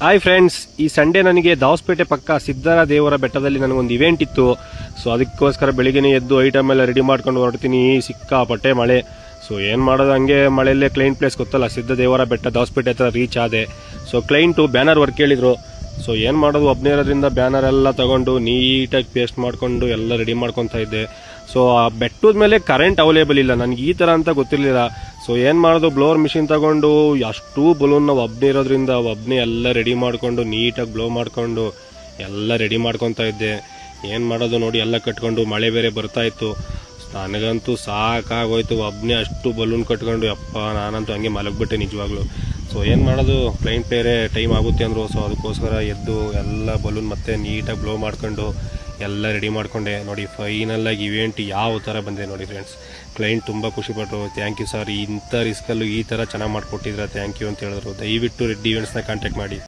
Hi friends, ಈ Sunday ನನಗೆ ದಾವಸ್ಪೇಟೆ ಪಕ್ಕ ಸಿದ್ದರ ದೇವರ ಬೆಟ್ಟದಲ್ಲಿ ನನಗೊಂದು ಇವೆಂಟ್ ಇತ್ತು. ಸೊ ಅದಕ್ಕೋಸ್ಕರ ಬೆಳಿಗ್ಗೆ ಎದ್ದು ಐಟಮ್ ಎಲ್ಲ ರೆಡಿ ಮಾಡ್ಕೊಂಡು ಹೊರಡ್ತೀನಿ. ಸಿಕ್ಕಾಪಟ್ಟೆ ಮಳೆ. ಸೊ ಏನು ಮಾಡೋದು, ಹಂಗೆ ಮಳೆಯಲ್ಲೇ ಕ್ಲೈಂಟ್ ಪ್ಲೇಸ್ ಗೊತ್ತಲ್ಲ, ಸಿದ್ಧ ದೇವರ ಬೆಟ್ಟ ದಾವಸ್ಪೇಟೆ ಹತ್ರ ರೀಚ್ ಆದೆ. ಸೊ ಕ್ಲೈಂಟು ಬ್ಯಾನರ್ ವರ್ಕ್ ಹೇಳಿದ್ರು. ಸೊ ಏನು ಮಾಡೋದು, ಒಬ್ಬನೇ ಇರೋದ್ರಿಂದ ಬ್ಯಾನರ್ ಎಲ್ಲ ತಗೊಂಡು ನೀಟಾಗಿ ಪೇಸ್ಟ್ ಮಾಡ್ಕೊಂಡು ಎಲ್ಲ ರೆಡಿ ಮಾಡ್ಕೊತಾ ಇದ್ದೆ. ಸೊ ಆ ಬೆಟ್ಟದ ಮೇಲೆ ಕರೆಂಟ್ ಅವೈಲೇಬಲ್ ಇಲ್ಲ, ನನಗೆ ಈ ಥರ ಅಂತ ಗೊತ್ತಿರಲಿಲ್ಲ. ಸೊ ಏನು ಮಾಡೋದು, ಬ್ಲೋವರ್ ಮಿಷಿನ್ ತಗೊಂಡು ಅಷ್ಟು ಬಲೂನ್ ನಾವು ಒಬ್ಬನೇ ಇರೋದ್ರಿಂದ ಒಬ್ಬನೇ ಎಲ್ಲ ರೆಡಿ ಮಾಡ್ಕೊಂಡು ನೀಟಾಗಿ ಬ್ಲೋ ಮಾಡ್ಕೊಂಡು ಎಲ್ಲ ರೆಡಿ ಮಾಡ್ಕೊತಾ ಇದ್ದೆ. ಏನು ಮಾಡೋದು ನೋಡಿ, ಎಲ್ಲ ಕಟ್ಕೊಂಡು ಮಳೆ ಬೇರೆ ಬರ್ತಾ ಇತ್ತು. ನನಗಂತೂ ಸಾಕಾಗೋಯ್ತು, ಒಬ್ಬನೇ ಅಷ್ಟು ಬಲೂನ್ ಕಟ್ಕೊಂಡು. ಅಪ್ಪ ನಾನಂತೂ ಹಂಗೆ ಮಲಗ್ಬಿಟ್ಟೆ ನಿಜವಾಗ್ಲು. ಸೊ ಏನು ಮಾಡೋದು, ಕ್ಲೈಂಟ್ ಬೇರೆ ಟೈಮ್ ಆಗುತ್ತೆ ಅಂದರು. ಸೊ ಅದಕ್ಕೋಸ್ಕರ ಎದ್ದು ಎಲ್ಲ ಬಲೂನ್ ಮತ್ತೆ ನೀಟಾಗಿ ಬ್ಲೋ ಮಾಡ್ಕೊಂಡು ಎಲ್ಲ ರೆಡಿ ಮಾಡ್ಕೊಂಡೆ. ನೋಡಿ ಫೈನಲಾಗಿ ಇವೆಂಟ್ ಯಾವ ಥರ ಬಂದಿದೆ ನೋಡಿ ಫ್ರೆಂಡ್ಸ್. ಕ್ಲೈಂಟ್ ತುಂಬ ಖುಷಿಪಟ್ಟರು. ಥ್ಯಾಂಕ್ ಯು ಸರ್, ಇಂಥ ರಿಸ್ಕಲ್ಲೂ ಈ ಥರ ಚೆನ್ನಾಗಿ ಮಾಡಿಕೊಟ್ಟಿದ್ರೆ ಥ್ಯಾಂಕ್ ಯು ಅಂತ ಹೇಳಿದ್ರು. ದಯವಿಟ್ಟು ರೆಡ್ಡಿ ಇವೆಂಟ್ಸ್ನ ಕಾಂಟ್ಯಾಕ್ಟ್ ಮಾಡಿ.